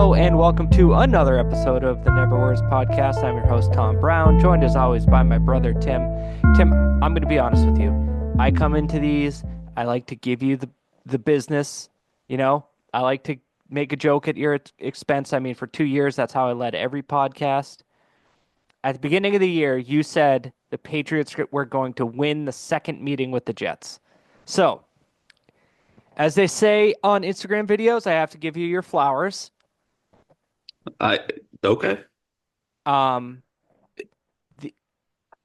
Hello and welcome to another episode of the Never Words podcast. I'm your host, Tom Brown, joined as always by my brother, Tim. Tim, I'm going to be honest with you. I come into these, I like to give you the business, I like to make a joke at your expense. I mean, for 2 years, that's how I led every podcast. At the beginning of the year, you said the Patriots were going to win the second meeting with the Jets. So, as they say on Instagram videos, I have to give you your flowers. I okay. Um, the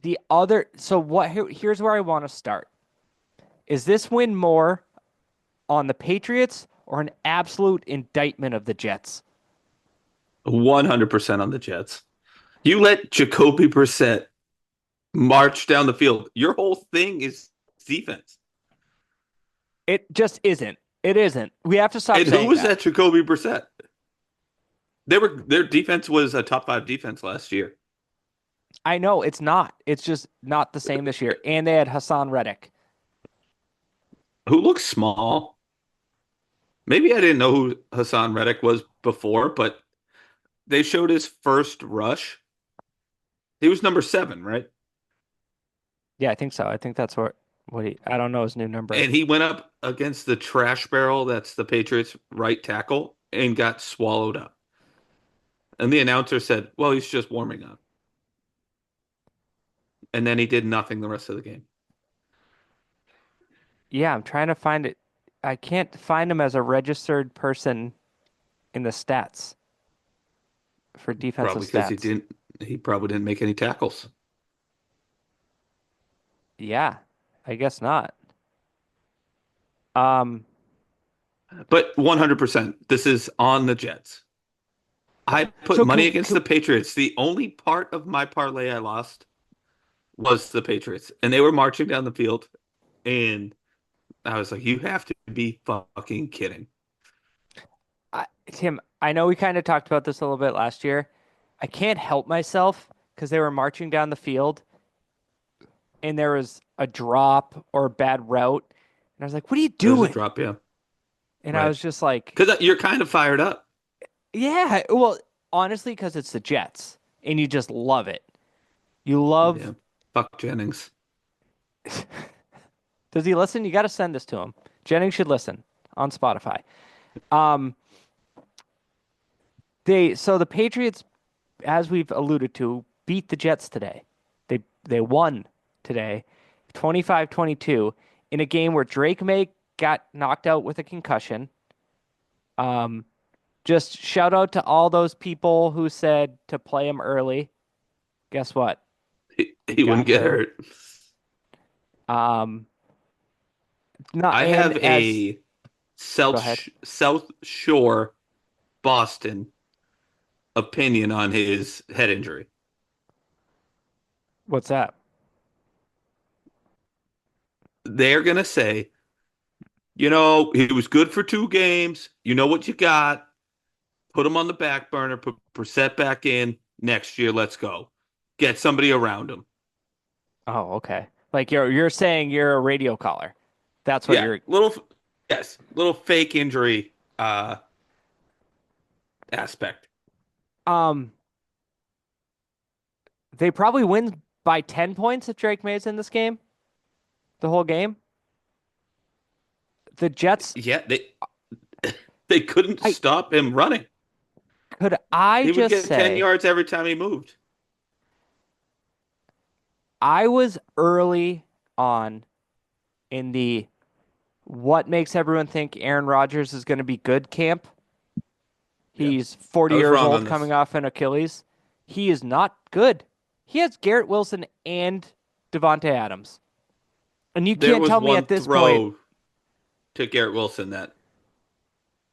the other so here's where I want to start. Is this win more on the Patriots or an absolute indictment of the Jets? 100% on the Jets. You let Jacoby Brissett march down the field. Your whole thing is defense. It just isn't. It isn't. We have to stop And who saying was that. that Jacoby Brissett? Their defense was a top five defense last year. I know it's not. It's just not the same this year. And they had Hassan Reddick. Who looks small. Maybe I didn't know who Hassan Reddick was before, but they showed his first rush. He was number 7, right? Yeah, I think so. I think that's what he. I don't know his new number. And he went up against the trash barrel that's the Patriots right tackle and got swallowed up. And the announcer said, well, he's just warming up. And then he did nothing the rest of the game. Yeah, I'm trying to find it. I can't find him as a registered person in the stats for defensive Probably because stats. he probably didn't make any tackles. Yeah, I guess not. Um, But 100%, this is on the Jets. I put so money against the Patriots. The only part of my parlay I lost was the Patriots. And they were marching down the field. And I was like, you have to be fucking kidding. Tim, I know we kind of talked about this a little bit last year. I can't help myself because they were marching down the field and there was a drop or a bad route. And I was like, what are you There's a doing? drop, yeah. And I Right. was just like, Because you're kind of fired up. yeah, well, honestly, because it's the Jets and you just love it. You love, Yeah. Fuck Jennings. does he listen? You got to send this to him. Jennings should listen on Spotify. Um, so the Patriots, as we've alluded to, beat the Jets today. They won today, 25-22 in a game where Drake Maye got knocked out with a concussion. Um, just shout out to all those people who said to play him early. Guess what? He He wouldn't got get hurt. hurt. Um, not I and have as a Go ahead. South Shore Boston opinion on his head injury. What's that? They're going to say, he was good for 2 games. You know what you got. Put him on the back burner, put Brissett back in next year. Let's go. Get somebody around him. Oh, okay. Like you're saying you're a radio caller. That's what Yeah, you're. little fake injury aspect. Um, they probably win by 10 points if Drake May's in this game, the whole game. The Jets, Yeah, they couldn't I stop him running. could I He would just get 10 say yards every time he moved. I was early on in the what makes everyone think Aaron Rodgers is going to be good camp. Yeah. He's I 40 was years wrong old on coming this. off an Achilles. He is not good. He has Garrett Wilson and Devontae Adams. And you There can't was tell me one at this point, throw to Garrett Wilson that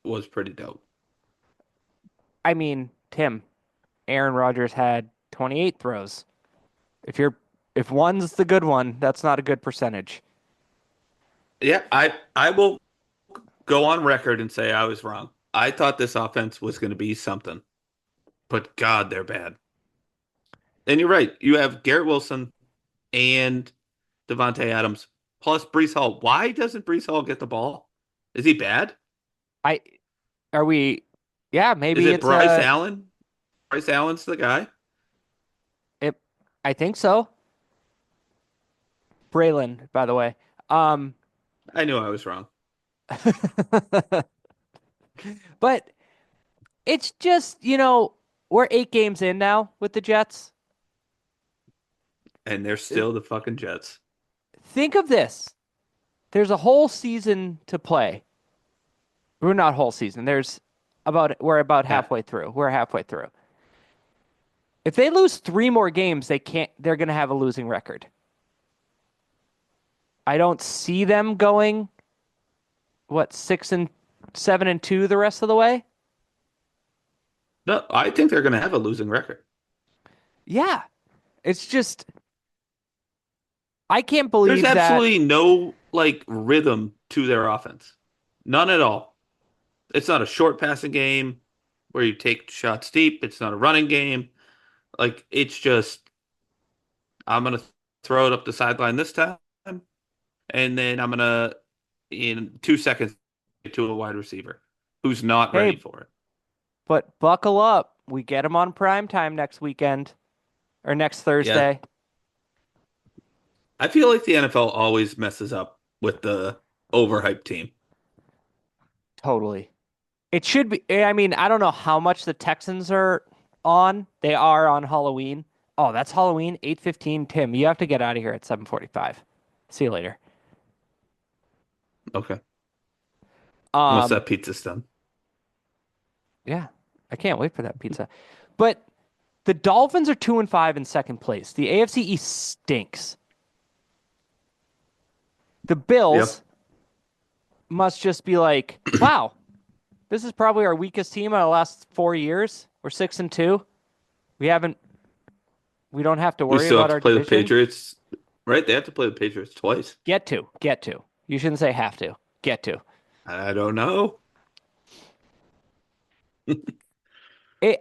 was pretty dope. I mean, Tim, Aaron Rodgers had 28 throws. If you're if one's the good one, that's not a good percentage. Yeah, I will go on record and say I was wrong. I thought this offense was going to be something, but God, they're bad. And you're right. You have Garrett Wilson and Devontae Adams plus Brees Hall. Why doesn't Brees Hall get the ball? Is he bad? I are we? Yeah, Is maybe it it's Bryce a Allen? Bryce Allen's the guy? it. I think so. Braylon, by the way. Um, I knew I was wrong. but it's just, we're 8 games in now with the Jets. And they're still the fucking Jets. Think of this. There's a whole season to play. We're not whole season. We're about Yeah. halfway through. We're halfway through. If they lose 3 more games, they're going to have a losing record. I don't see them going, what, 6 and 7 and 2 the rest of the way? No, I think they're going to have a losing record. Yeah. It's just, I can't There's believe that. absolutely no like rhythm to their offense. None at all. It's not a short passing game where you take shots deep. It's not a running game. Like it's just I'm gonna throw it up the sideline this time, and then I'm gonna in 2 seconds get to a wide receiver who's not ready Hey, for it. but buckle up. We get them on prime time next weekend or next Yeah, Thursday. I feel like the NFL always messes up with the overhyped team. Totally. It should be. I mean, I don't know how much the Texans are on. They are on Halloween. Oh, that's Halloween, 8:15. Tim, you have to get out of here at 7:45. See you later. Okay, once Um, that pizza's done. yeah, I can't wait for that pizza. But the Dolphins are 2-5 in second place. The AFC East stinks. The Bills Yep. must just be like, wow, this is probably our weakest team in the last 4 years. We're 6-2. We haven't. We don't have to We worry still have about to our play the division. Patriots, right? They have to play the Patriots twice. Get to. You shouldn't say have to. Get to. I don't know.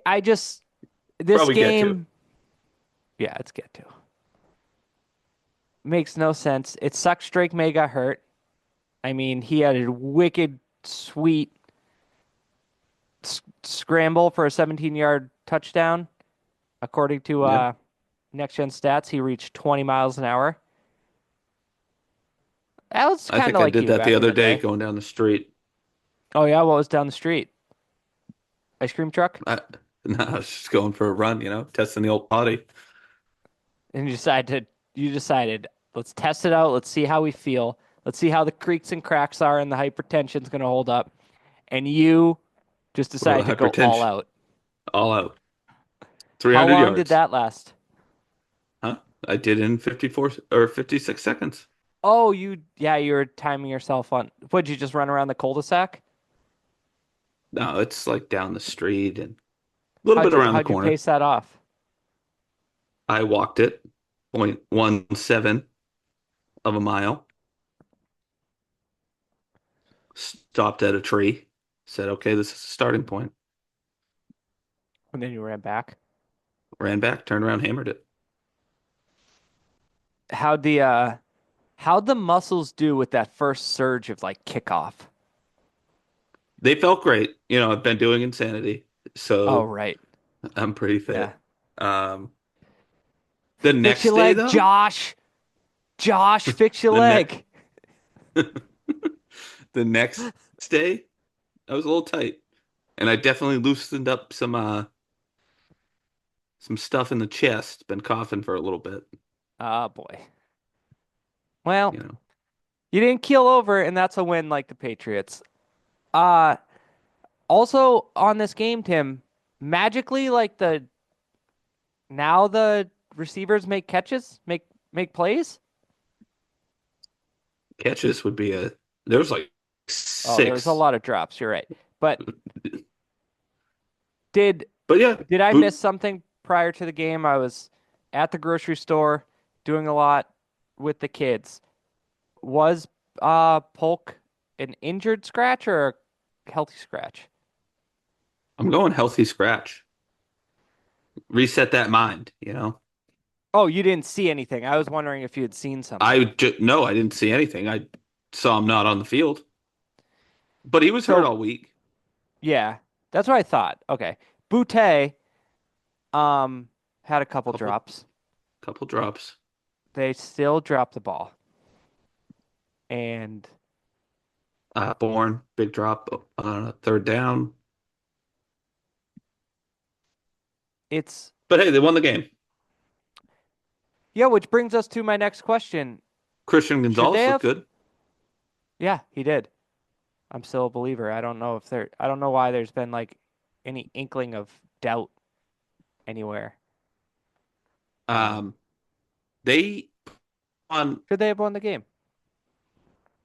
I just this Probably get to. game, yeah, it's get to. Makes no sense. It sucks Drake Maye got hurt. I mean, he had a wicked, sweet scramble for a 17-yard touchdown. According to Yep. Next Gen Stats, he reached 20 miles an hour. That was I kind think of I like did you that the back in other the day day. going down the street. Oh yeah, what was down the street? Ice cream truck? I, no, I was just going for a run, testing the old potty. And you decided, let's test it out. Let's see how we feel. Let's see how the creaks and cracks are and the hypertension's going to hold up. And you just Well, decided the to go all hypertension, out. all out. How 300 long did yards. that last? Huh? I did in 54 or 56 seconds. Oh, you were timing yourself on. Would you just run around the cul-de-sac? No, it's like down the street and a little How'd bit you around the how'd you corner. pace that off? I walked it 0.17 of a mile, stopped at a tree, said, okay, this is the starting point. And then you ran back. Ran back, turned around, hammered it. How'd the uh how'd the muscles do with that first surge of like kickoff? They felt great. I've been doing Insanity, Oh, so right. I'm pretty Yeah. fit. Um, the Fix next your day, leg, though, Josh. Josh, fix your the ne leg. the next day, I was a little tight, and I definitely loosened up some stuff in the chest. Been coughing for a little bit, Oh boy. Well, you know. you didn't keel over, and that's a win like the Patriots. Uh Also on this game, Tim, magically like the receivers make catches, make plays. Catches would be a there was like Oh, there was a six, lot of drops, you're right. But did but yeah, did I miss boot. something prior to the game? I was at the grocery store doing a lot with the kids. Was Polk an injured scratch or a healthy scratch? I'm going healthy scratch. Reset that mind. Oh, you didn't see anything. I was wondering if you had seen something. No, I didn't see anything. I saw him not on the field, but he was hurt So, all week. yeah. That's what I thought. Okay. Butte um had a couple Couple drops. couple drops. They still dropped the ball. And Bourne, big drop on a third down. it's But hey, they won the game. yeah, which brings us to my next question. Christian Should they Gonzalez looked have? good. Yeah, he did. I'm still a believer. I don't know why there's been like any inkling of doubt anywhere. Um, Um, they on should they have won the game?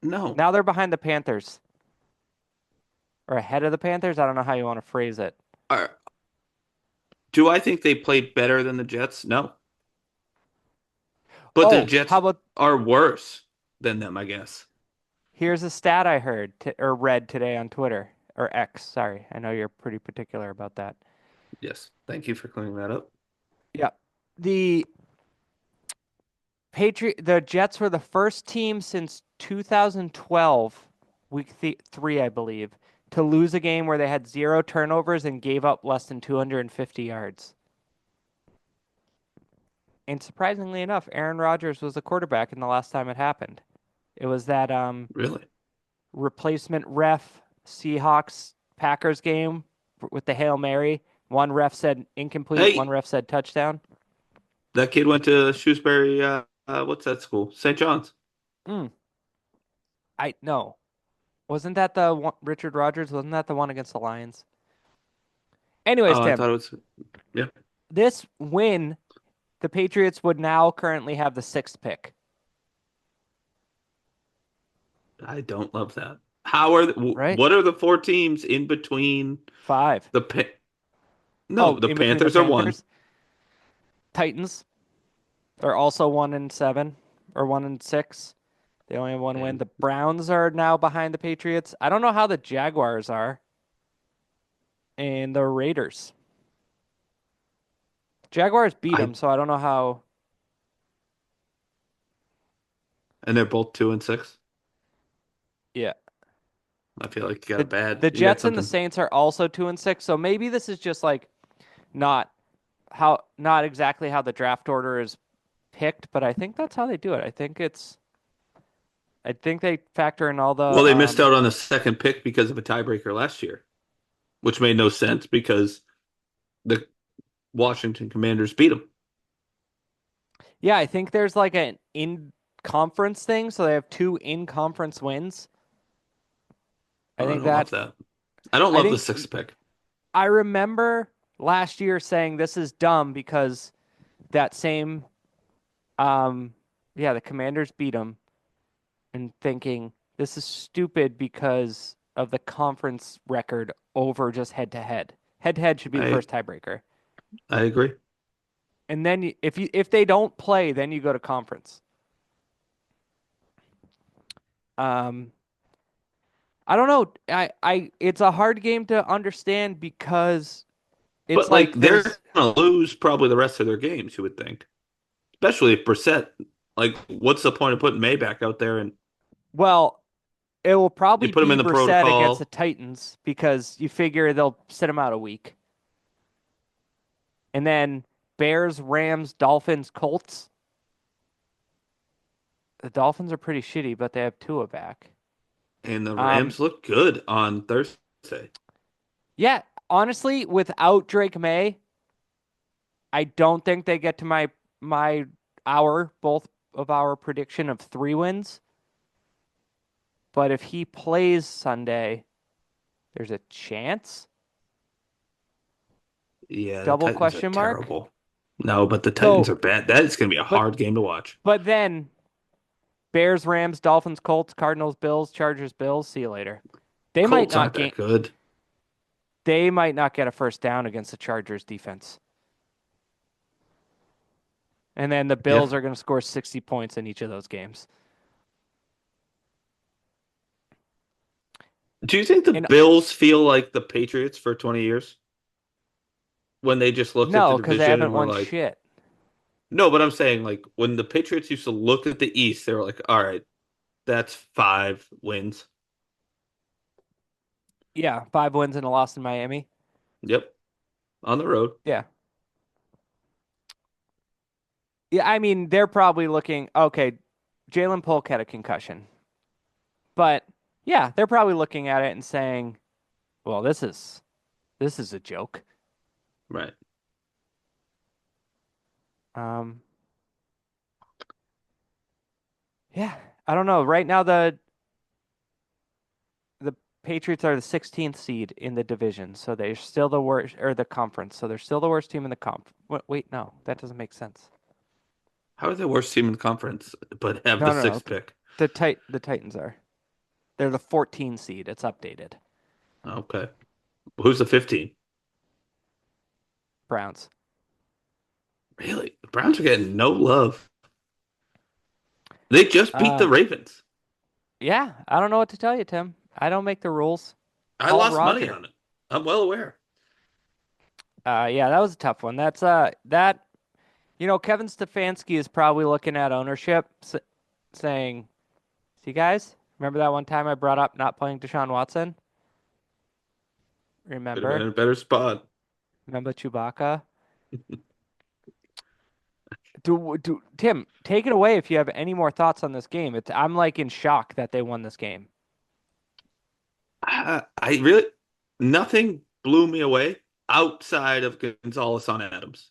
no. Now they're behind the Panthers or ahead of the Panthers. I don't know how you want to phrase it. Are, do I think they played better than the Jets? No. But the Oh, Jets how about are worse than them, I guess. here's a stat I heard or read today on Twitter or X. Sorry, I know you're pretty particular about that. Yes. Thank you for clearing that up. Yeah, the the Jets were the first team since 2012, week 3, I believe, to lose a game where they had zero turnovers and gave up less than 250 yards. And surprisingly enough, Aaron Rodgers was the quarterback in the last time it happened. It was that Really? replacement ref Seahawks Packers game with the Hail Mary. One ref said incomplete, one Hey, ref said touchdown. that kid went to Shrewsbury, what's that school? St. John's. Mm, I no. Wasn't that the one, Richard Rodgers? Wasn't that the one against the Lions? Anyways, Oh, I Tim, thought it was, yeah. this win, the Patriots would now currently have the sixth pick, I don't love that. How are right? what are the four teams in between Five. the pa No, Oh, the in between the Panthers are one. Panthers, Titans are also 1-7 or 1-6. They only have one win. And The Browns are now behind the Patriots. I don't know how the Jaguars are, and the Raiders. Jaguars beat I them, so I don't know how. and they're both 2-6. Yeah, I feel like the the you got Jets and the something. Saints are also 2-6. So maybe this is just like not not exactly how the draft order is picked, but I think that's how they do it. I think they factor in all the Well, they missed out on the second pick because of a tiebreaker last year, which made no sense because the Washington Commanders beat them. yeah, I think there's like an in conference thing, so they have two in conference wins. I Oh, I think don't love that that. I don't I love the think sixth pick. I remember last year saying this is dumb because that same um yeah, the Commanders beat them and thinking this is stupid because of the conference record over just head to head. Head to head should be the I first tiebreaker. I agree. And then if they don't play, then you go to conference. Um, I don't know. I it's a hard game to understand because it's But like like they're there's gonna lose probably the rest of their games, you would think. Especially if Brissett. Like, what's the point of putting May back out there and well, it will you probably put him be in the Brissett against the protocol? Titans because you figure they'll sit him out a week. And then Bears, Rams, Dolphins, Colts. The Dolphins are pretty shitty, but they have Tua back. And the Um, Rams look good on Thursday. yeah, honestly, without Drake Maye, I don't think they get to my both of our prediction of 3 wins. But if he plays Sunday, there's a chance. Yeah, the Double Titans are question mark. terrible. No, but the Titans So, are bad. That is going to be a but hard game to watch. but then Bears, Rams, Dolphins, Colts, Cardinals, Bills, Chargers, Bills. See you later. They might Colts not aren't that gain. good. They might not get a first down against the Chargers defense. And then the Yeah. Bills are going to score 60 points in each of those games. Do you think the And Bills feel like the Patriots for 20 years when they just looked at the no, because they division haven't and were won like, shit. no, but I'm saying like when the Patriots used to look at the East, they were like, all right, that's 5 wins. Yeah, 5 wins and a loss in Miami. Yep, on the road. Yeah. Yeah, I mean, they're probably looking, okay, Jalen Polk had a concussion. But yeah, they're probably looking at it and saying, well, this is a joke. Right. Um, yeah, I don't know. Right now the Patriots are the 16th seed in the division, so they're still the worst or the conference. So they're still the worst team in the comp. Wait, no, that doesn't make sense. How are they worst team in the conference, but have No, the no, no. sixth pick? The Titans are. They're the 14 seed. It's updated. Okay. Who's the 15? Browns. Really? The Browns are getting no love. They just beat the Um, Ravens. yeah, I don't know what to tell you, Tim. I don't make the rules. I Call lost money Roger. on it. I'm well aware. Yeah, that was a tough one. Kevin Stefanski is probably looking at ownership saying, "See, guys, remember that one time I brought up not playing Deshaun Watson? Could have been Remember? in a better spot. Remember Chewbacca? Tim, take it away if you have any more thoughts on this game. I'm like in shock that they won this game. I really, nothing blew me away outside of Gonzalez on Adams.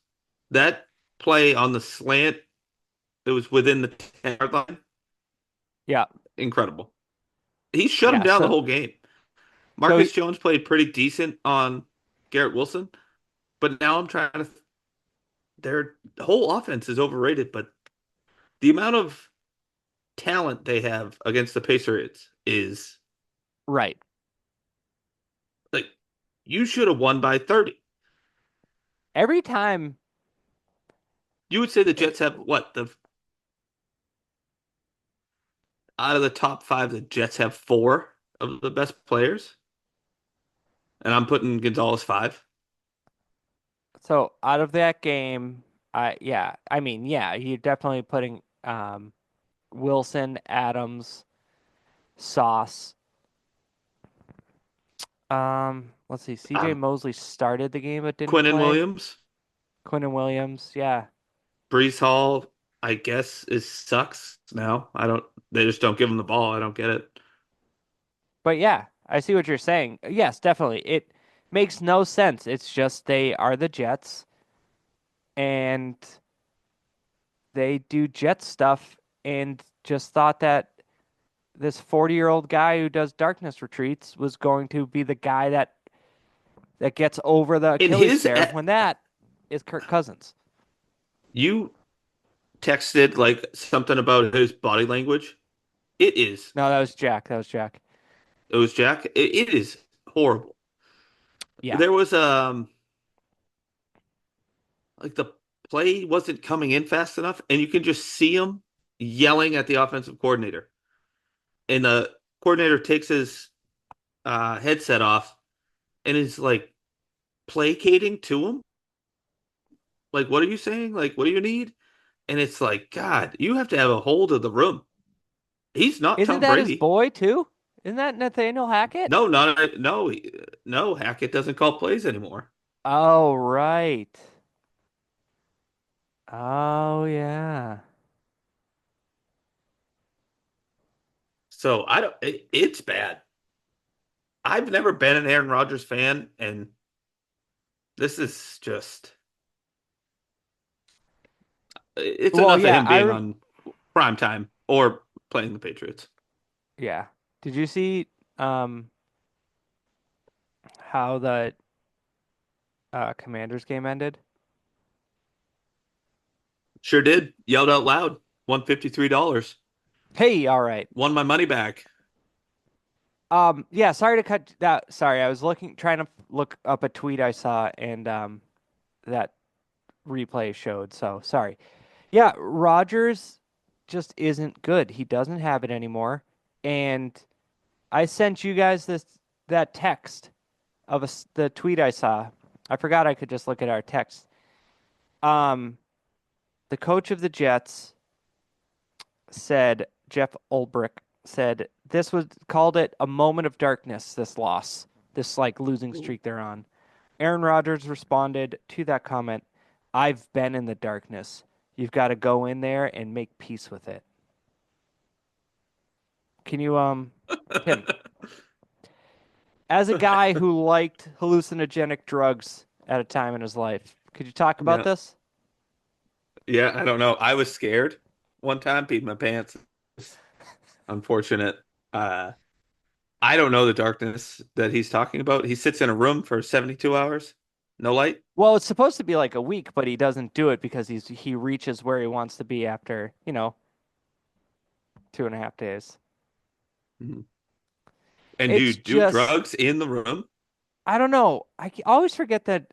That play on the slant, it was within the 10-yard line. Yeah, Incredible. He shut him yeah. down the So, whole game. so Marcus Jones played pretty decent on Garrett Wilson, but now I'm trying to. Their whole offense is overrated, but the amount of talent they have against the Patriots is right. like you should have won by 30. Every time, You would say the eh, Jets have what the out of the top five, the Jets have four of the best players, and I'm putting Gonzalez five. so out of that game, I mean, yeah, you're definitely putting Wilson, Adams, Sauce. Let's see. CJ Um, Mosley started the game but didn't Quinnen play. Williams, Quinton Williams, yeah. Brees Hall, I guess is sucks now. I don't. They just don't give him the ball. I don't get it. But yeah, I see what you're saying. Yes, definitely. It makes no sense. It's just they are the Jets and they do Jet stuff and just thought that this 40-year-old guy who does darkness retreats was going to be the guy that gets over the In Achilles his, tear when that is Kirk Cousins. you texted like something about his body language. It is. No, that was Jack. That was Jack. It was Jack. It is horrible. Yeah. There was like the play wasn't coming in fast enough, and you can just see him yelling at the offensive coordinator. And the coordinator takes his headset off and is like placating to him. Like, what are you saying? Like, what do you need? And it's like, God, you have to have a hold of the room. He's not Isn't Tom that his Brady. boy too? Isn't that Nathaniel Hackett? No, not no, no. Hackett doesn't call plays anymore. Oh, right. Oh, yeah. So I don't. It's bad. I've never been an Aaron Rodgers fan, and this is just. It's Well, enough of yeah, him being on prime time or playing the Patriots. yeah. Did you see um how the Commanders game ended? Sure did. Yelled out loud. Won $53. Hey, all right. Won my money back. Yeah, sorry to cut that. Sorry, I was trying to look up a tweet I saw and that replay showed. So, sorry. Yeah, Rogers just isn't good. He doesn't have it anymore. And I sent you guys that text of the tweet I saw. I forgot I could just look at our text. Um, the coach of the Jets said, Jeff Ulbrich said, this was called it a moment of darkness, this loss, this like losing streak they're on. Aaron Rodgers responded to that comment, "I've been in the darkness. You've got to go in there and make peace with it." Can you, Tim, as a guy who liked hallucinogenic drugs at a time in his life, could you talk about Yeah. this? Yeah, I don't know. I was scared one time, peed my pants. Unfortunate. Uh, I don't know the darkness that he's talking about. He sits in a room for 72 hours, no light. Well, it's supposed to be like a week, but he doesn't do it because he reaches where he wants to be after, 2.5 days. Mhm. And do you It's do just, drugs in the room? I don't know. Always forget that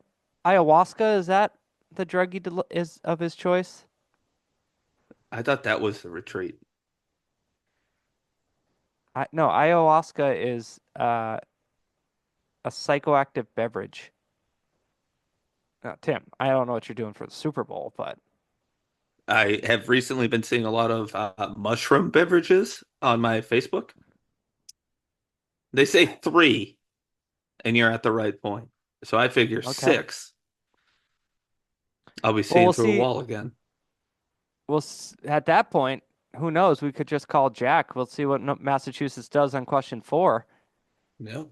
ayahuasca is that the drug is of his choice. I thought that was the retreat. No, ayahuasca is a psychoactive beverage. Now, Tim, I don't know what you're doing for the Super Bowl, but I have recently been seeing a lot of mushroom beverages on my Facebook. They say three, and you're at the right point. So I figure okay. six. I'll be Well, seeing through a wall again. at that point, who knows? We could just call Jack. We'll see what Massachusetts does on question 4. Yeah.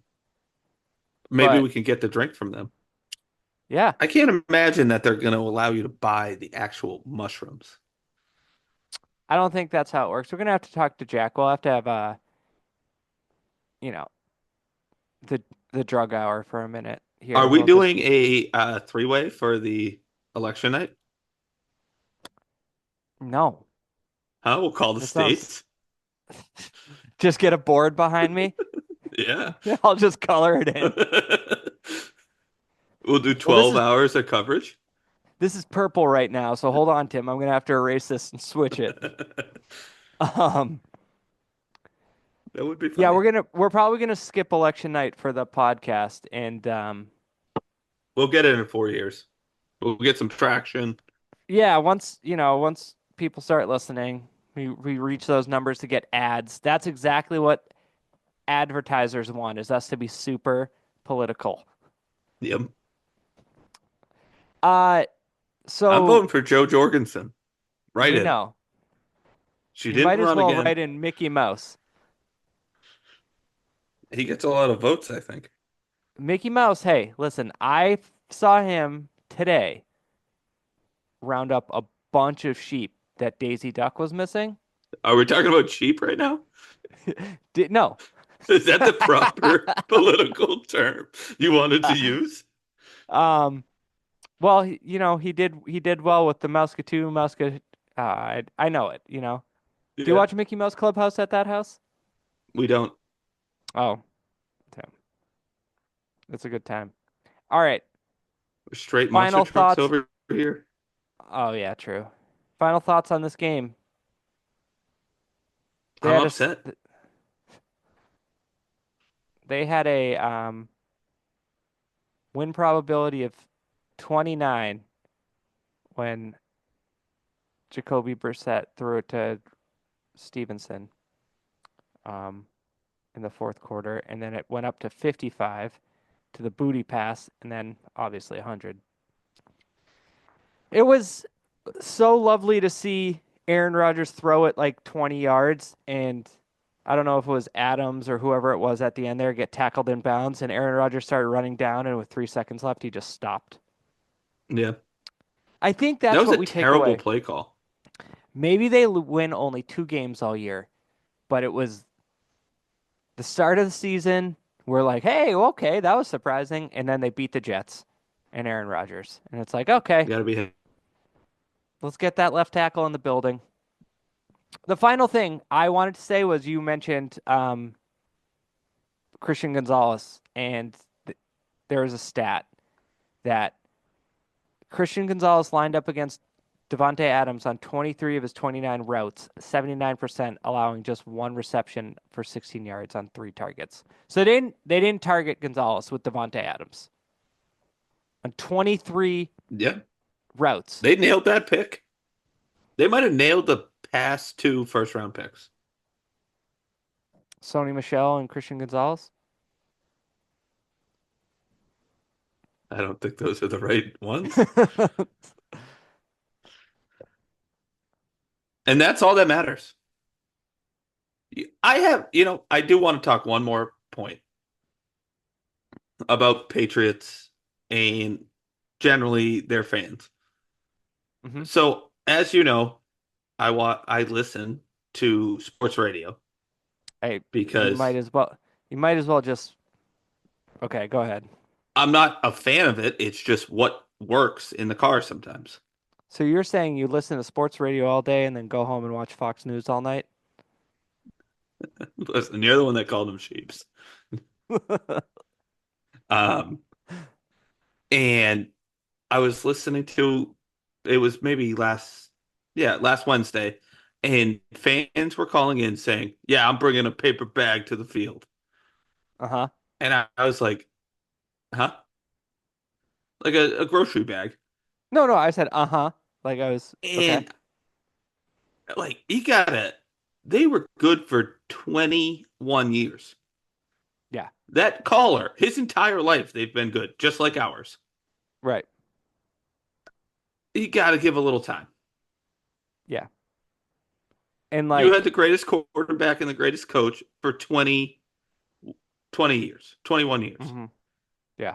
Maybe But we can get the drink from them. yeah, I can't imagine that they're going to allow you to buy the actual mushrooms. I don't think that's how it works. We're gonna have to talk to Jack. We'll have to have you know, the the drug hour for a minute Are here. we We'll just doing a three-way for the election night? no. Huh? We'll call the That sounds states. just get a board behind me. Yeah. I'll just color it in. We'll do Well, this 12 is hours of coverage. this is purple right now, so hold on, Tim. I'm gonna have to erase this and switch it. Um, That would be yeah, funny. we're probably gonna skip election night for the podcast, and We'll get it in 4 years. We'll get some traction. yeah, once people start listening, we reach those numbers to get ads. That's exactly what advertisers want, is us to be super political. Yep. Uh, I'm so voting for Joe Jorgensen. Write we in. know She you didn't might as run well again. write in Mickey Mouse. He gets a lot of votes, I think. Mickey Mouse, hey, listen, I saw him today round up a bunch of sheep that Daisy Duck was missing. Are we talking about sheep right now? No. Is that the proper political term you wanted to use? um, well, he did well with the Muscatoo, Muscat. I know it. Do you Yeah, watch Mickey Mouse Clubhouse at that house? we don't. Oh, damn. It's a good time. All right. Straight monster Final trucks thoughts. over here. Oh, yeah, true. Final thoughts on this game. They I'm had a upset. they had a win probability of 29 when Jacoby Brissett threw it to Stevenson um, in the fourth quarter, and then it went up to 55 to the booty pass, and then obviously 100. It was so lovely to see Aaron Rodgers throw it like 20 yards, and I don't know if it was Adams or whoever it was at the end there get tackled in bounds, and Aaron Rodgers started running down, and with 3 seconds left, he just stopped. Yeah, I think that that's was what a we take terrible away. play call. Maybe they win only 2 games all year, but it was the start of the season. We're like, hey, okay, that was surprising. And then they beat the Jets and Aaron Rodgers. And it's like, okay, Got to be. let's get that left tackle in the building. The final thing I wanted to say was you mentioned Christian Gonzalez, and there was a stat that Christian Gonzalez lined up against Devontae Adams on 23 of his 29 routes, 79%, allowing just one reception for 16 yards on 3 targets. So they didn't target Gonzalez with Devontae Adams on 23 Yeah, routes. they nailed that pick. They might have nailed the past two first-round picks. Sony Michel and Christian Gonzalez. I don't think those are the right ones. And that's all that matters. I do want to talk one more point about Patriots and generally their fans. hmm So, as you know, I listen to sports radio Hey, you might because as well. You might as well just. Okay, go ahead. I'm not a fan of it. It's just what works in the car sometimes. So you're saying you listen to sports radio all day and then go home and watch Fox News all night? Listen, you're the one that called them sheeps. Um, and I was listening to it was maybe last Wednesday, and fans were calling in saying, "Yeah, I'm bringing a paper bag to the field," Uh-huh. and I was like, "Huh?" Like a grocery bag, No, no, I said uh-huh. Like I was okay. and like you gotta, they were good for 21 years. Yeah, That caller, his entire life, they've been good, just like ours. right. You gotta give a little time. Yeah. And You had like, the greatest quarterback and the greatest coach for 20 years, 21 years. mhm, yeah,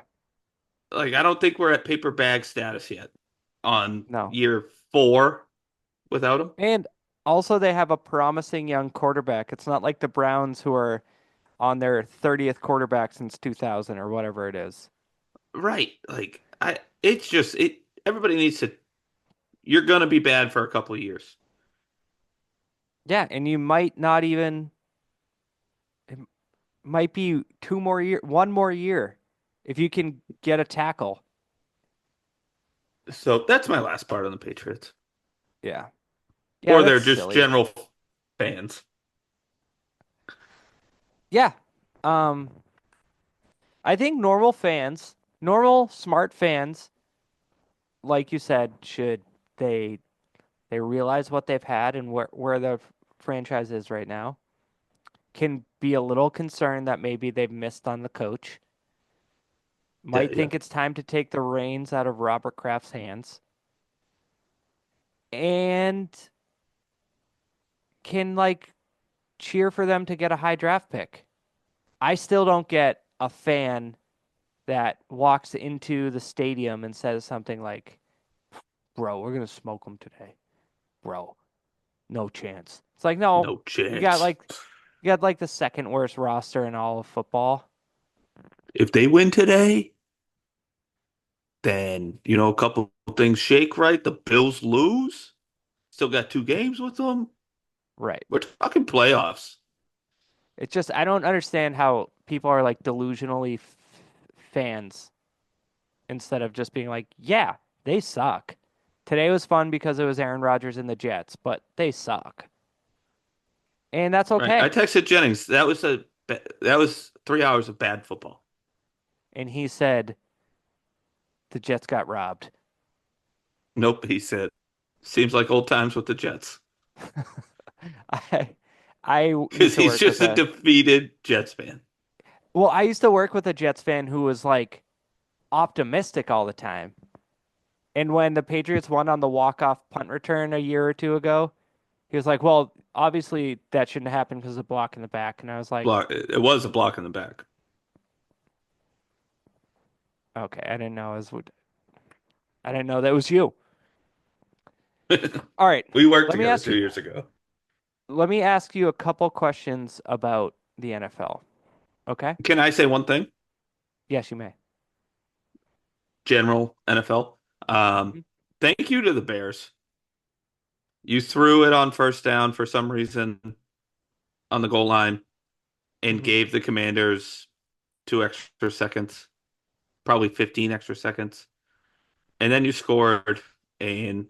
Like, I don't think we're at paper bag status yet on no. year 4 without him. And also they have a promising young quarterback. It's not like the Browns who are on their 30th quarterback since 2000 or whatever it is. Right. It's just, everybody needs to, you're going to be bad for a couple of years. Yeah, and you might not even it might be one more year if you can get a tackle. So that's my last part on the Patriots. Yeah. Yeah, Or that's they're just silly. general fans. Yeah. Um, I think normal smart fans, like you said, should they they realize what they've had and where the franchise is right now, can be a little concerned that maybe they've missed on the coach, Yeah, might yeah. think it's time to take the reins out of Robert Kraft's hands, and can like cheer for them to get a high draft pick. I still don't get a fan that walks into the stadium and says something like, "Bro, we're gonna smoke them today, bro. No chance." It's like, no, No you got chance. like you got like the second worst roster in all of football. If they win today, then, a couple things shake right. The Bills lose. Still got 2 games with them. Right. We're talking playoffs. It's just I don't understand how people are like delusionally fans instead of just being like, yeah, they suck. Today was fun because it was Aaron Rodgers and the Jets, but they suck. And that's Right. I okay. texted Jennings. That was 3 hours of bad football. And he said the Jets got robbed. Nope, he said. Seems like old times with the Jets. I I Because used to he's work with just a a defeated Jets fan. I used to work with a Jets fan who was like optimistic all the time. And when the Patriots won on the walk-off punt return a year or two ago, he was like, "Well, obviously that shouldn't happen because of the block in the back." And I was like, Block. It was a block in the back. "Okay, I didn't know that was you." All right, We worked let me together ask 2 years ago. you a couple questions about the NFL. Okay? Can I say one thing? Yes, you may. General NFL. Um, hmm Thank you to the Bears. You threw it on first down for some reason on the goal line and hmm gave the Commanders 2 extra seconds, probably 15 extra seconds. And then you scored and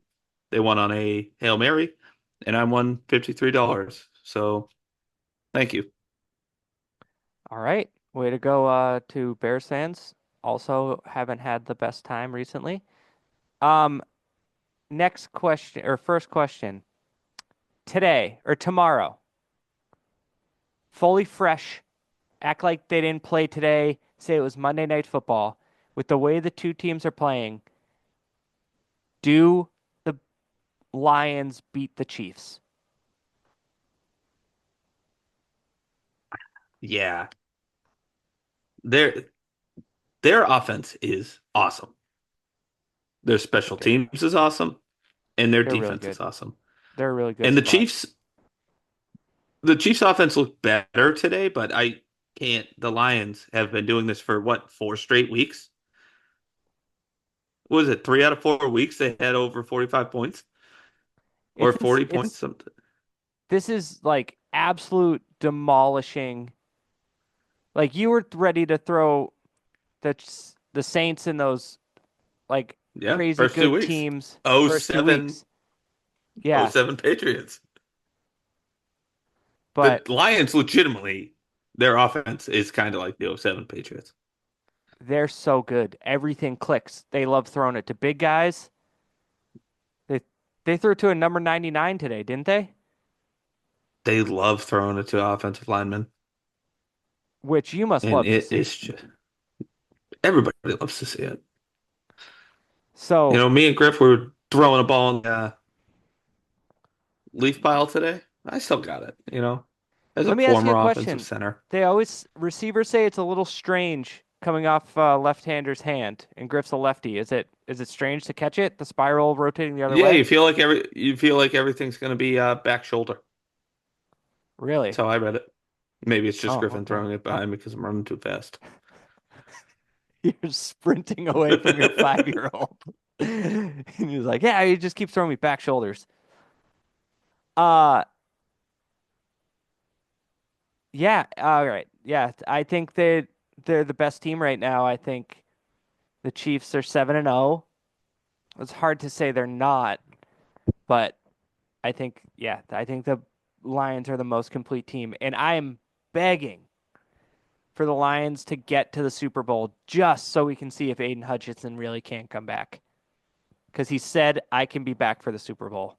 they won on a Hail Mary and I won $53. So thank you. All right, way to go, to Bears fans. Also, haven't had the best time recently. Um, Next question or first question. Today or tomorrow, fully fresh. Act like they didn't play today. Say it was Monday Night Football. with the way the two teams are playing, do the Lions beat the Chiefs? Yeah. Their their offense is awesome. Their special They're teams is awesome, and their they're really defense good. is awesome. They're a really good And squad. The Chiefs offense looked better today, but I can't. The Lions have been doing this for what, 4 straight weeks? What was it, 3 out of 4 weeks they had over 45 points or It's 40 points? it's Something. this is like absolute demolishing. Like you were ready to throw the Saints and those like Yeah, crazy first two good weeks. teams Oh first two seven, weeks. Yeah, 07 Patriots. The but Lions legitimately, their offense is kind of like the '07 Patriots. they're so good. Everything clicks. They love throwing it to big guys. They they threw it to a number 99 today, didn't they? They love throwing it to offensive linemen, Which you must and love to it see. is just everybody loves to see it. So Me and Griff were throwing a ball in the leaf pile today. I still got it, as a let me ask you a former offensive question. center. They always receivers say it's a little strange coming off left-hander's hand, and Griff's a lefty. Is it strange to catch it? The spiral rotating the other Yeah, way? you feel like everything's gonna be back shoulder. That's Really? how I read it. Maybe it's just Oh, Griffin okay. throwing it behind me because I'm running too fast. You're sprinting away from your 5-year-old. And he's like, yeah, he just keeps throwing me back shoulders. Uh, yeah, all right. Yeah, I think they're the best team right now. I think the Chiefs are 7-0. It's hard to say they're not, but I think the Lions are the most complete team, and I'm begging for the Lions to get to the Super Bowl just so we can see if Aiden Hutchinson really can come back. Because he said I can be back for the Super Bowl.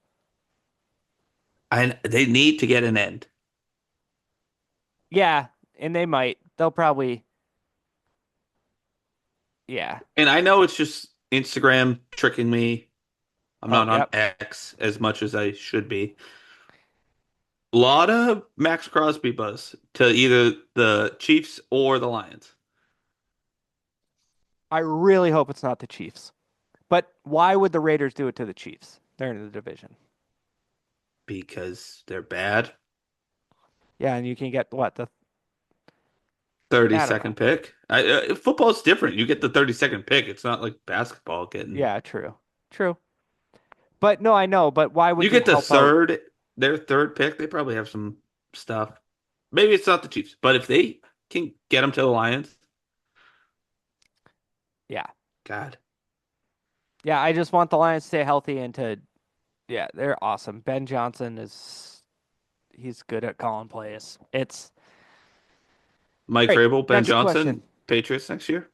And they need to get an end. Yeah, and they might. They'll probably. Yeah. And I know it's just Instagram tricking me. I'm Oh, not on yep. X as much as I should be. A lot of Max Crosby buzz to either the Chiefs or the Lions I really hope it's not the Chiefs. But why would the Raiders do it to the Chiefs? They're in the division. because they're bad. Yeah, and you can get what the 30 I don't know. second pick. Football's different. You get the 30-second pick. It's not like basketball getting. Yeah, true. True. But no, I know, but why You would you get help out? their third pick. They probably have some stuff. Maybe it's not the Chiefs, but if they can get them to the Lions, Yeah. God, Yeah, I just want the Lions to stay healthy and to yeah, they're awesome. Ben Johnson is he's good at calling plays. It's Mike great. Vrabel, Ben Next question. Johnson, Patriots next year.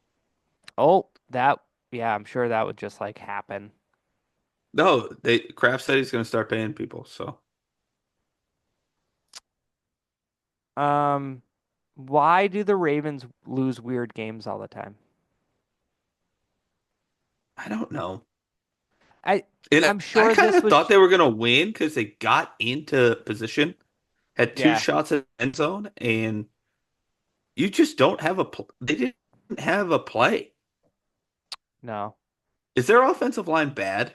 Oh, that yeah, I'm sure that would just like happen. No, Kraft said he's going to start paying people. So Um, why do the Ravens lose weird games all the time? I don't know. I And I'm I sure kind this of was thought they were going to win because they got into position, had two yeah, shots at end zone, and you just don't have they didn't have a play. no. Is their offensive line bad?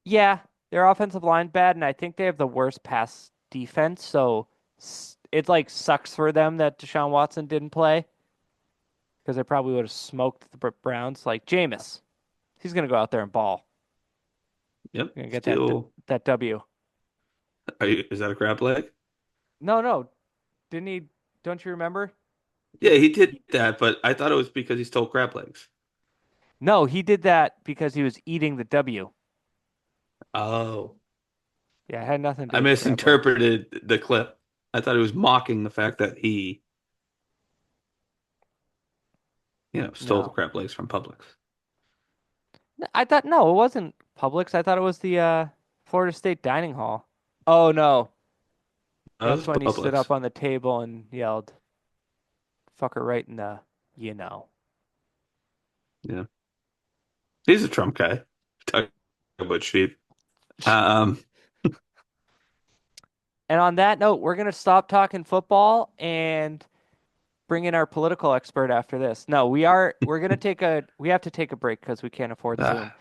Yeah, their offensive line bad and I think they have the worst pass defense, so it like sucks for them that Deshaun Watson didn't play because they probably would have smoked the Browns like Jameis. He's going to go out there and ball. Yep. Going to get Still, that W. is that a crab leg? No, no. Didn't he don't you remember? Yeah, He, he did he that, but I thought it was because he stole crab legs. No, he did that because he was eating the W. Oh, Yeah, it had nothing to do I with the crab legs. misinterpreted the clip. I thought he was mocking the fact that he, stole the No. crab legs from Publix. I thought no, it wasn't Publix. I thought it was the Florida State Dining Hall. Oh no. That That's was when he stood Publix. up on the table and yelled, "Fucker right in the, you know." Yeah, he's a Trump guy. Talk about sheep. Um, And on that note, we're gonna stop talking football and bring in our political expert after this. No, we're gonna we have to take a break because we can't afford Zoom. ah,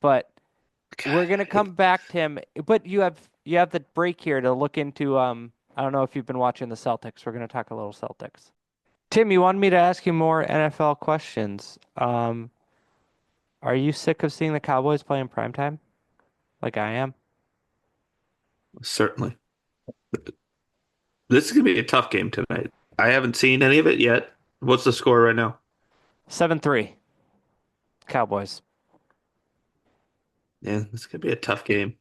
But we're God, gonna come back, Tim. But you have the break here to look into I don't know if you've been watching the Celtics. We're gonna talk a little Celtics. Tim, you wanted me to ask you more NFL questions. Are you sick of seeing the Cowboys play in primetime? Like I am? certainly. This is gonna be a tough game tonight. I haven't seen any of it yet. What's the score right now? 7-3, Cowboys. Yeah, this is gonna be a tough game.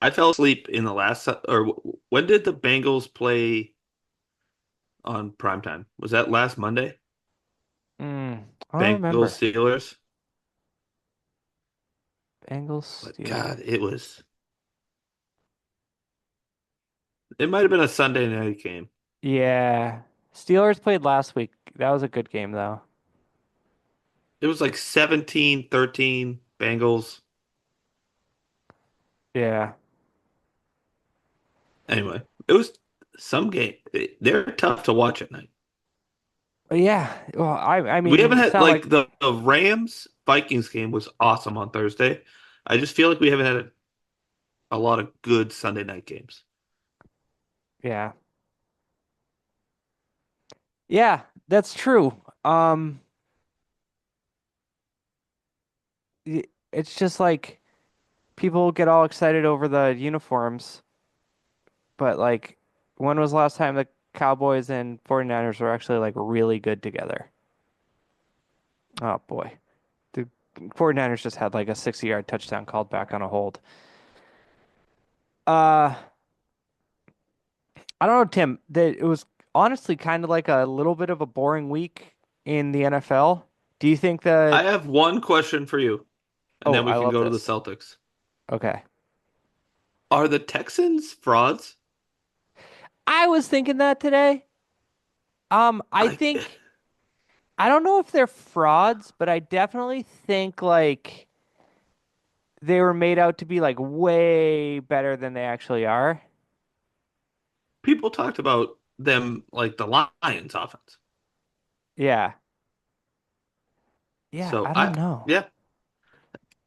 I fell asleep in the last, or when did the Bengals play on primetime? Was that last Monday? I don't Bengals remember. Steelers. Bengals, But Steelers. God, it might have been a Sunday night game. Yeah. Steelers played last week. That was a good game though. It was like 17-13 Bengals. Yeah. Anyway, it was some game. They're tough to watch at night. But yeah. Well, I We mean, haven't it's had not like like the Rams Vikings game was awesome on Thursday. I just feel like we haven't had a lot of good Sunday night games. yeah. Yeah, that's true. Um it's just like people get all excited over the uniforms, but like when was the last time the Cowboys and 49ers were actually like really good together? Oh boy. The 49ers just had like a 60-yard touchdown called back on a hold. Uh I don't know, Tim. It was honestly kind of like a little bit of a boring week in the NFL. Do you think I that? have one question for you, and Oh, then we I can love go to the this. Celtics. Okay. Are the Texans frauds? I was thinking that today. I I think I don't know if they're frauds, but I definitely think like they were made out to be like way better than they actually are. People talked about them like the Lions offense. Yeah. Yeah, So I don't know. yeah,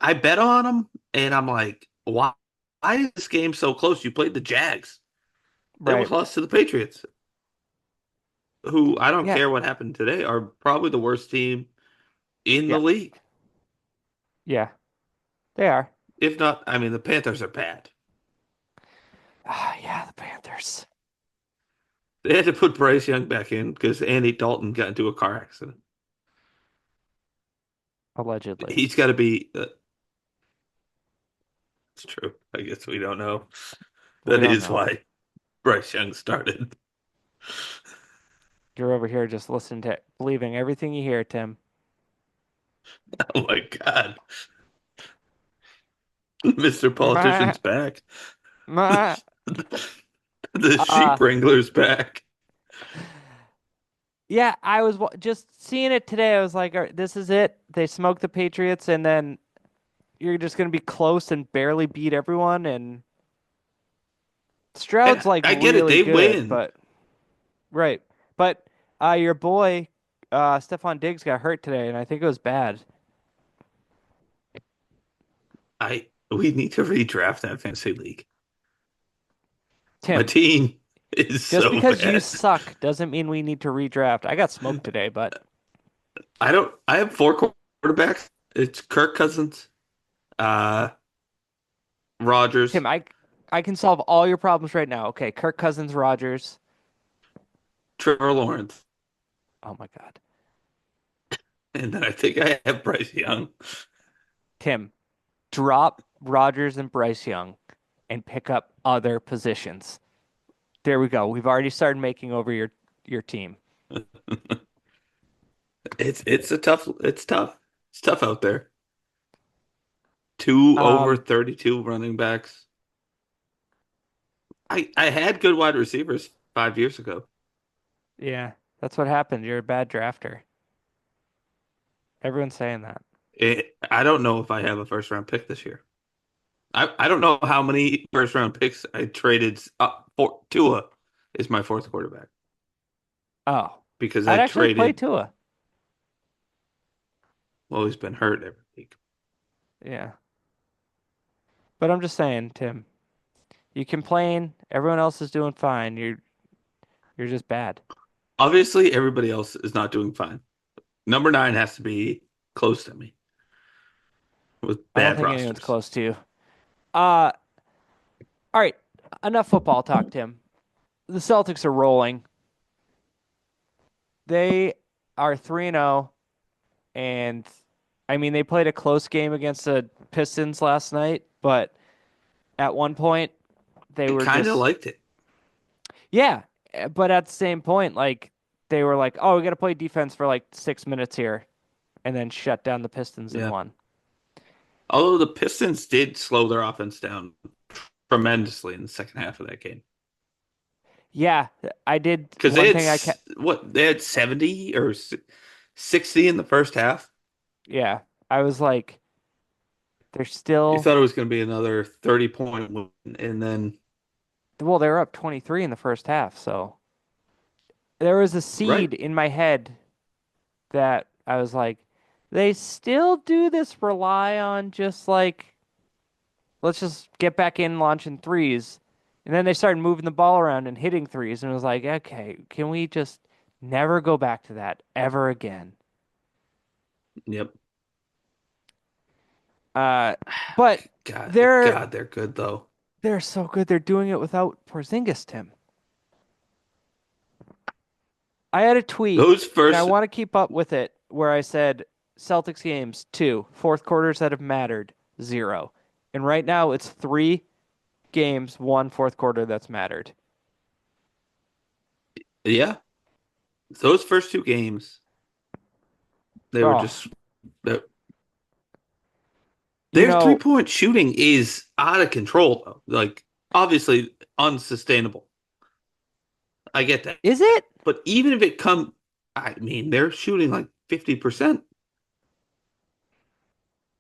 I bet on them, and I'm like, why is this game so close? You played the Jags. They Right. almost lost to the Patriots, who I don't Yeah. care what happened today, are probably the worst team in the Yeah. league. Yeah. They are. If not, I mean, the Panthers are bad. Ah, yeah, the Panthers. They had to put Bryce Young back in because Andy Dalton got into a car accident. Allegedly. He's got to be. It's true. I guess we don't know. We That don't is know. why Bryce Young started. You're over here just listening to believing everything you hear, Tim. Oh my God. Mr. Meh, Politician's back. meh. The Uh, sheep wrangler's back. yeah, I was just seeing it today. I was like, "All right, this is it. They smoked the Patriots, and then you're just gonna be close and barely beat everyone." And And Stroud's like I get it. really They good, win. but right. But your boy, Stephon Diggs got hurt today, and I think it was bad. We need to redraft that fantasy league. My Tim, team is just so because you bad. suck doesn't mean we need to redraft. I got smoked today, but I have four quarterbacks. It's Kirk Cousins, uh, Rodgers, Tim, I can solve all your problems right now. Okay, Kirk Cousins, Rogers. Trevor Lawrence, Oh my God. and then I think I have Bryce Young. Tim, drop Rogers and Bryce Young and pick up other positions. There we go. We've already started making over your team. It's a tough. It's tough. It's tough out there. Two over Um, 32 running backs. I had good wide receivers 5 years ago. yeah, that's what happened. You're a bad drafter. Everyone's saying that. I don't know if I have a first round pick this year. I don't know how many first round picks I traded up for. Tua is my fourth quarterback Oh, because I I'd actually play traded. Tua. Well, he's been hurt every week. Yeah. But I'm just saying, Tim, you complain, everyone else is doing fine. You're just bad. Obviously, everybody else is not doing fine. Number nine has to be close to me with I don't bad think anyone's rosters. close to you. Uh, all right, enough football talk, Tim. The Celtics are rolling. They are 3-0, and I mean they played a close game against the Pistons last night, but at one point they I were kind of just liked it. yeah, but at the same point like they were like, "Oh, we got to play defense for like 6 minutes here," and then shut down the Pistons and Yeah. won. Although the Pistons did slow their offense down tremendously in the second half of that game. Yeah, I did Because one thing I kept they had 70 or 60 in the first half. yeah, I was like they're You still thought it was going to be another 30-point win, and then well, they were up 23 in the first half, so there was a right, seed in my head that I was like, they still do this rely on just like, let's just get back in launching threes. And then they started moving the ball around and hitting threes. And it was like, okay, can we just never go back to that ever again? yep. Uh, but God, they're God, they're good though. they're so good. They're doing it without Porzingis, Tim. I had a tweet, Those and I first, want to keep up with it, where I said Celtics games 2, fourth quarters that have mattered 0. And right now it's 3 games, 1 fourth quarter that's mattered. yeah, those first two games, they were Oh, just you their three know, point shooting is out of control though. Like obviously unsustainable. I get that. is it? But even if it come, I mean, they're shooting like 50%.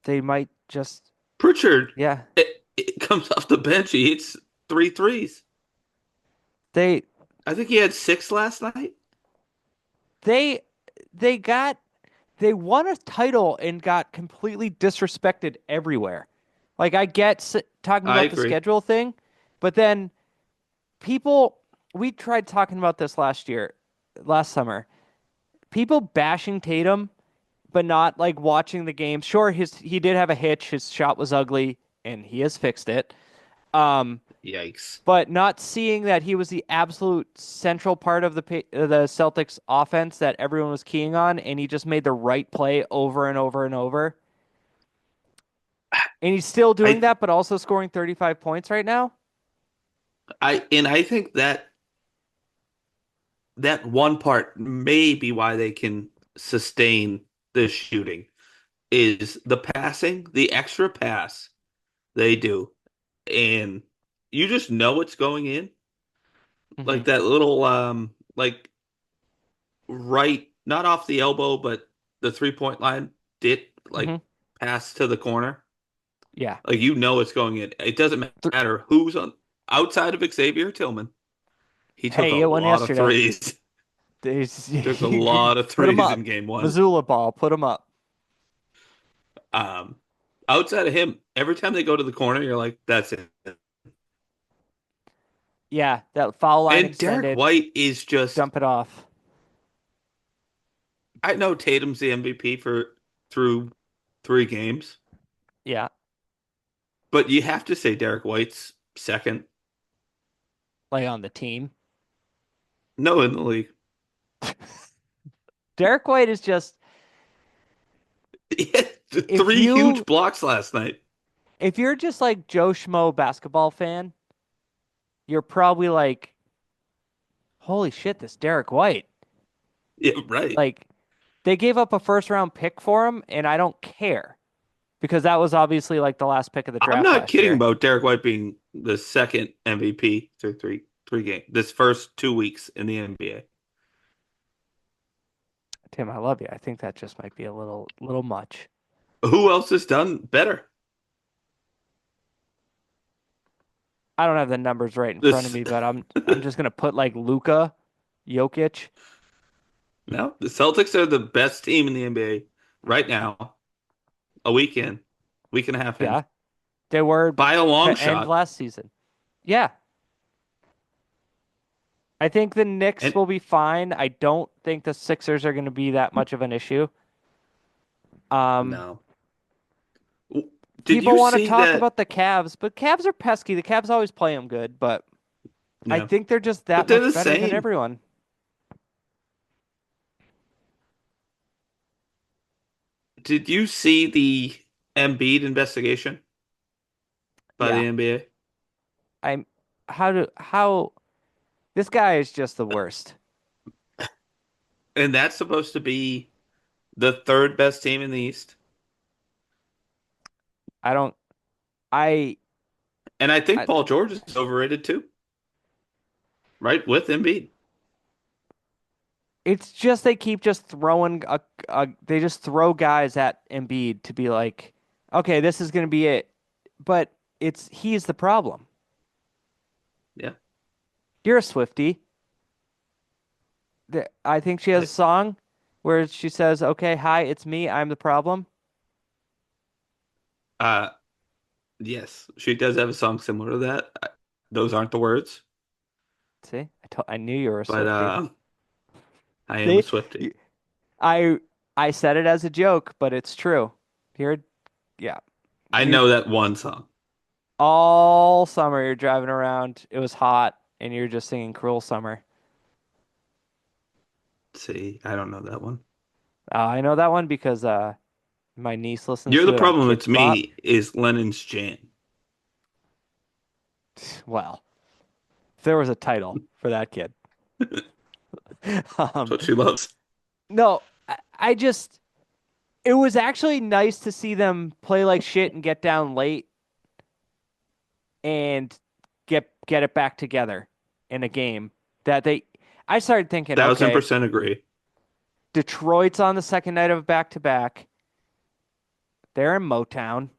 They might just, Pritchard, yeah. it comes off the bench. He hits three threes. They I think he had six last night. they they got they won a title and got completely disrespected everywhere. Like I get talking I about the agree. schedule thing, but then people we tried talking about this last summer. People bashing Tatum but not like watching the game. Sure, his he did have a hitch. His shot was ugly, and he has fixed it. Um, Yikes. but not seeing that he was the absolute central part of the Celtics offense that everyone was keying on, and he just made the right play over and over and over. And he's still doing I that, but also scoring 35 points right now. I think that that one part may be why they can sustain this shooting is the passing, the extra pass they do. And you just know it's going in. Hmm. Like that little like right, not off the elbow, but the 3-point line did Hmm. like pass to the corner. Yeah. Like you know it's going in. It doesn't Th- matter who's on outside of Xavier Tillman. He took a hey, it won lot of yesterday. threes. There's, Took a lot of put him threes in up. game one. Missoula ball, put him up. Um, outside of him, every time they go to the corner, you're like, that's it. Yeah, that foul line And Derek extended. White is just, Dump it off. I know Tatum's the MVP for through 3 games, Yeah, but you have to say Derek White's second. like on the team. No, in the league. Derek White is just He had if three you huge blocks last night. if you're just like Joe Schmo basketball fan, you're probably like, holy shit, this Derek White. Yeah, right. Like they gave up a first round pick for him, and I don't care because that was obviously like the last pick of the I'm draft not last kidding year. about Derek White being the second MVP through three games. This first 2 weeks in the NBA. Tim, I love you. I think that just might be a little much. Who else has done better? I don't have the numbers right in front of This me, but I'm just gonna put like Luka, Jokic. No, the Celtics are the best team in the NBA right now. A week and a half in, Yeah, they were by a long to end shot. last season. Yeah, I think the Knicks And will be fine. I don't think the Sixers are going to be that much of an issue. Um, no, did People you want to see talk that? about the Cavs, but Cavs are pesky. The Cavs always play them good, but I Yeah, think they're just but that they're much the better than same. everyone. Did you see the Embiid investigation by the Yeah, NBA? I'm. How this guy is just the worst. And that's supposed to be the third best team in the East. I don't. I. And I think I Paul George is overrated too, right? With Embiid. it's just they keep just throwing they just throw guys at Embiid to be like, okay, this is gonna be it, but he's the problem. Yeah. You're a Swiftie. I think she has a I, song where she says, "Okay, hi, it's me. I'm the problem." uh, yes, she does have a song similar to that. Those aren't the words, See, I knew you were a but Swiftie. I am a See, Swiftie. I I said it as a joke, but it's true. You're yeah. I You're know that one song. all summer you're driving around. It was hot, and you're just singing "Cruel Summer." See, I don't know that one. I know that one because my niece listens You're the to it on problem. Kids It's Bop. me. Is Lennon's Jam. Well, if there was a title for that kid. That's Um, what she loves. no, I just it was actually nice to see them play like shit and get down late and get it back together in a game that they I started thinking, Thousand okay, percent agree. Detroit's on the second night of back to back. They're in Motown.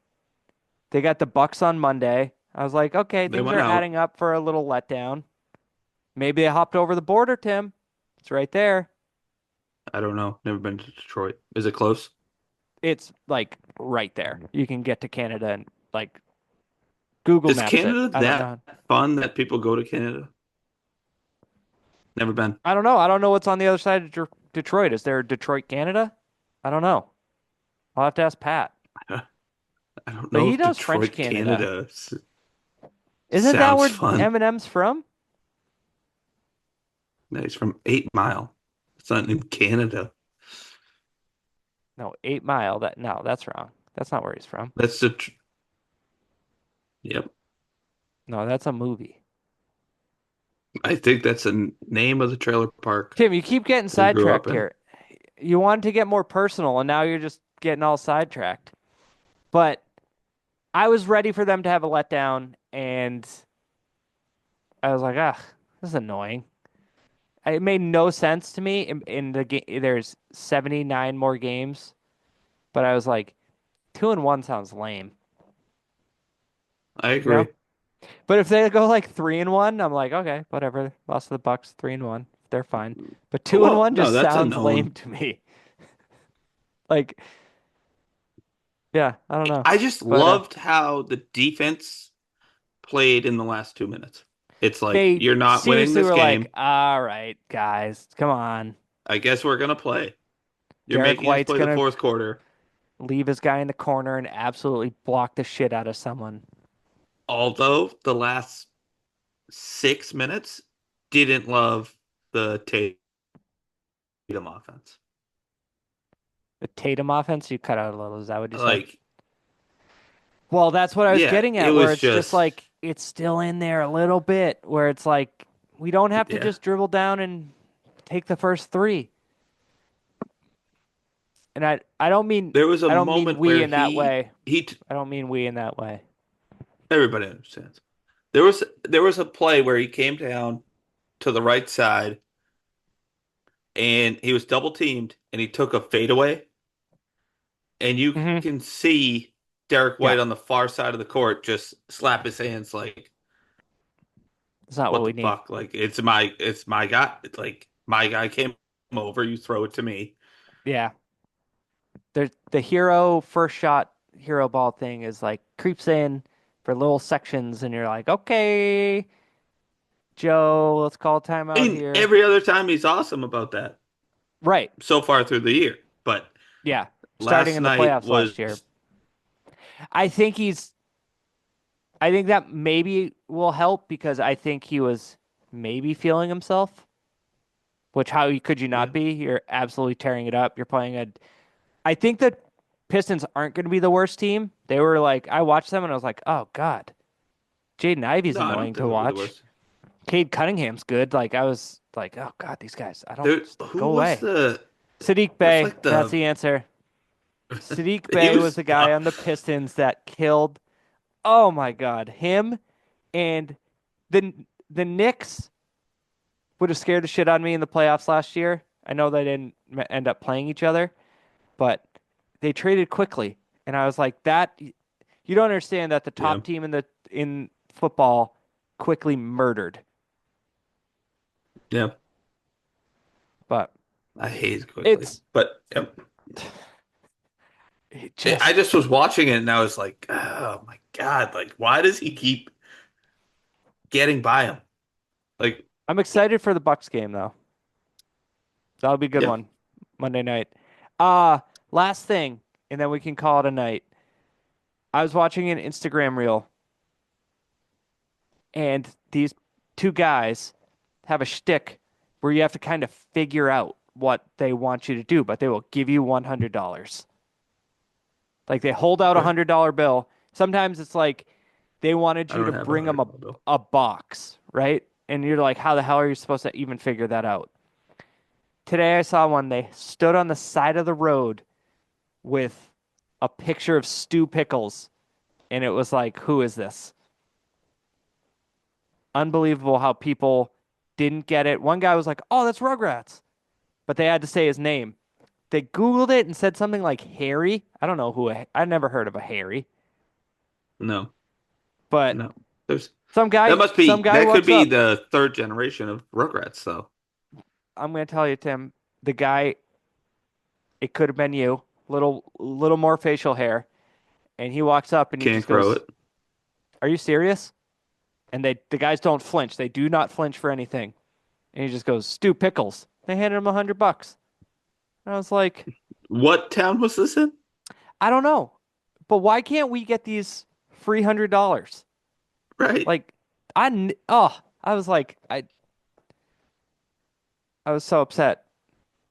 They got the Bucks on Monday. I was like, okay, They things went are out. adding up for a little letdown. Maybe they hopped over the border, Tim. It's right there. I don't know. Never been to Detroit. Is it close? It's like right there. You can get to Canada and like Google Is Maps it. Canada I don't that know. fun that people go to Canada? Never been. I don't know. I don't know what's on the other side of Detroit. Is there Detroit, Canada? I don't know. I'll have to ask Pat. I don't But know he if knows French Detroit, Canada. Canada Isn't that sounds where fun. Eminem's from? No, he's from 8 Mile. It's not in Canada. No, 8 Mile. That no, that's wrong. That's not where he's from. That's the. Yep. No, that's a movie. I think that's the name of the trailer park Tim, you keep getting we grew up sidetracked in. here. You wanted to get more personal, and now you're just getting all sidetracked. But I was ready for them to have a letdown, and I was like, ah, this is annoying. It made no sense to me in the game. There's 79 more games, but I was like, 2-1 sounds lame, I you know? agree. But if they go like 3-1, I'm like, okay, whatever. Lost to the Bucks, 3-1. They're fine. But two and Well, one no, just that's a sounds known. lame to me. Like, yeah, I don't know. I just But loved how the defense played in the last 2 minutes. It's like, they you're not winning seriously this were like, game. all right, guys, come on. I guess we're gonna play. You're Derek making us White's play the gonna fourth quarter. leave his guy in the corner and absolutely block the shit out of someone. Although the last 6 minutes didn't love the Tatum offense. The Tatum offense, you cut out a little. Is that what you said? Like, Well, that's what I was yeah, getting it at, where was it's just just, like it's still in there a little bit, where it's like we don't have to yeah. just dribble down and take the first three. And There was a I don't mean moment we where in that way. he I don't mean we in that way. everybody understands. There was a play where he came down to the right side and he was double teamed, and he took a fadeaway, and you Hmm. can see Derek Yeah, White on the far side of the court just slap his hands like, it's not what "What the we need. fuck?" Like it's my guy. It's like my guy came over. You throw it to me. Yeah, the hero first shot hero ball thing is like creeps in for little sections, and you're like, okay, Joe, let's call I timeout mean, here. every other time he's awesome about that Right. so far through the year, but Yeah. Starting last in the night playoffs was last year. I think I think that maybe will help because I think he was maybe feeling himself, which how could you yeah, not be? You're absolutely tearing it up. You're playing I think the Pistons aren't going to be the worst team. They were like, I watched them and I was like, oh God, Jaden Ivey's no, I don't annoying think to it'll be the watch. worst. Cade Cunningham's good. Like I was like, oh God, these guys, I don't There, just who go was away. the? Sadiq There's Bey, like that's the the answer. Sadiq he Bey was was the guy on the Pistons that killed. Oh my God, him and the the Knicks would have scared the shit out of me in the playoffs last year. I know they didn't end up playing each other, but they traded quickly, and I was like, that you don't understand that the yeah, top team in football quickly murdered. yeah. But I hate it quickly, it's but it I just just was watching it and I was like, oh my God, like why does he keep getting by him? Like, I'm excited for the Bucks game though. That'll be a good yeah, one Monday night. Uh last thing, and then we can call it a night. I was watching an Instagram reel, and these two guys have a shtick where you have to kind of figure out what they want you to do, but they will give you $100. Like they hold out a okay. $100 bill. Sometimes it's like they wanted I you don't to have a bring them $100 bill. a box, right? And you're like, how the hell are you supposed to even figure that out? Today I saw one. They stood on the side of the road with a picture of Stu Pickles, and it was like, who is this? Unbelievable how people didn't get it. One guy was like, oh, that's Rugrats, but they had to say his name. They Googled it and said something like Harry. I don't know I never heard of a Harry, No, but no. There's that must some be guy that could walks be up. the third generation of Rugrats, though. I'm gonna tell you, Tim, the guy, it could have been you. Little more facial hair, and he walks up and he Can't just grow goes, it. "Are you serious?" And the guys don't flinch. They do not flinch for anything. And he just goes, "Stu Pickles." They handed him $100. And I was like, What town was this in? I don't know, but why can't we get these free $100? Right. Like, I was like, I was so upset.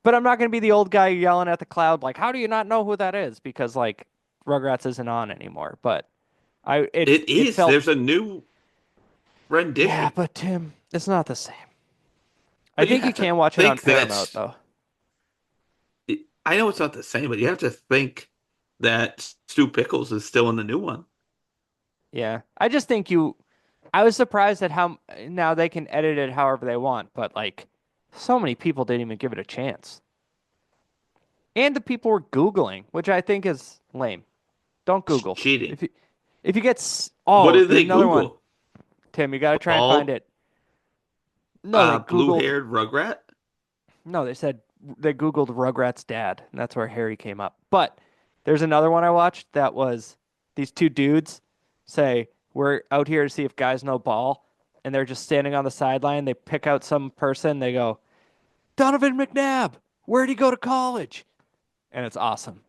But I'm not going to be the old guy yelling at the cloud like, "How do you not know who that is?" Because like Rugrats isn't on anymore. But It it is. felt There's a new yeah, rendition. but Tim, it's not the same. I But you think you have to can watch it on think Paramount that's though. I know it's not the same, but you have to think that Stu Pickles is still in the new one. Yeah, I just think you. I was surprised at how now they can edit it however they want, but like so many people didn't even give it a chance, and the people were Googling, which I think is lame. Don't It's Google cheating. if you get What oh, did there's they another one. Google? Tim, you got to try and find Bald, it. No, they Googled. blue-haired Rugrat? No, they Googled Rugrats dad, and that's where Harry came up. But there's another one I watched that was these two dudes say, "We're out here to see if guys know ball," and they're just standing on the sideline. They pick out some person. They go, "Donovan McNabb, where'd he go to college?" And it's awesome.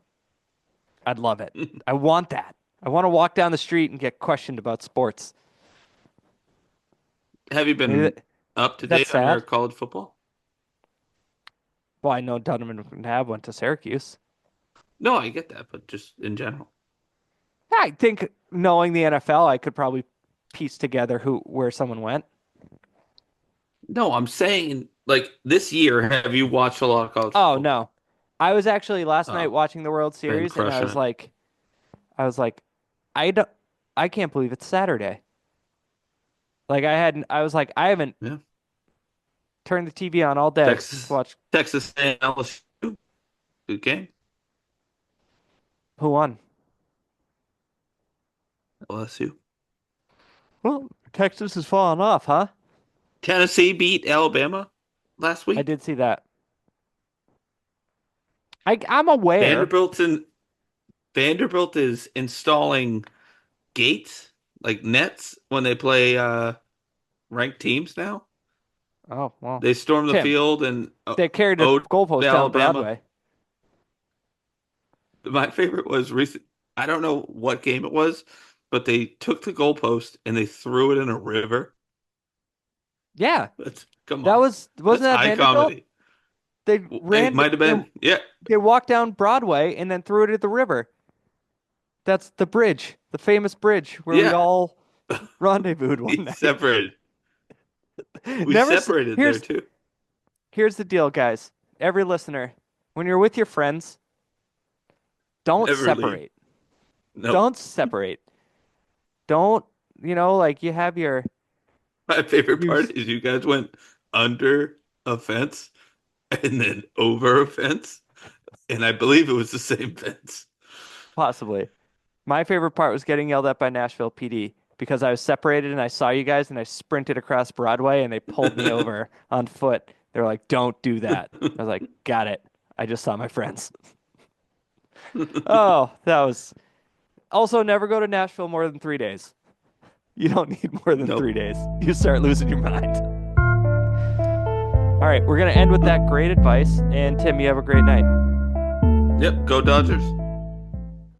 I'd love it. I want that. I want to walk down the street and get questioned about sports. Have you Maybe been up to that's date on your sad. college football? Well, I know Donovan McNabb went to Syracuse. No, I get that, but just in general. I think knowing the NFL, I could probably piece together where someone went. No, I'm saying like this year, have you watched a lot of college Oh football? no. I was actually last night Oh, watching the World been Series and crushing it. I was like I don't I can't believe it's Saturday. Like I was like I haven't Yeah. Turn the TV on all day. Just Texas, watch Texas and LSU. Good game. who won. LSU. Well, Texas has fallen off, huh? Tennessee beat Alabama last I week. did see that. I'm aware. Vanderbilt's in Vanderbilt is installing gates like nets when they play ranked teams now. Oh, well. They storm the Tim, field and they carried a owed goalpost down Alabama. Broadway. My favorite was recent. I don't know what game it was, but they took the goalpost and they threw it in a river. Yeah. Come That on, wasn't that's that high Vanderbilt? comedy. They It ran might have been. Yeah, they walked down Broadway and then threw it at the river. That's the bridge, the famous bridge where we yeah. all rendezvoused We one night. separated. We Never separated there too. here's the deal, guys. Every listener, when you're with your friends, don't Never leave. separate. Nope. Don't separate. Don't, like you have your My favorite you part is you guys went under a fence and then over a fence, and I believe it was the same fence. possibly. My favorite part was getting yelled at by Nashville PD because I was separated and I saw you guys and I sprinted across Broadway and they pulled me over on foot. They were like, "Don't do that." I was like, "Got it. I just saw my friends." Oh, that was also never go to Nashville more than 3 days. You don't need more than Nope. 3 days. You start losing your mind. All right, we're gonna end with that great advice. And Tim, you have a great night. Yep. Go Dodgers.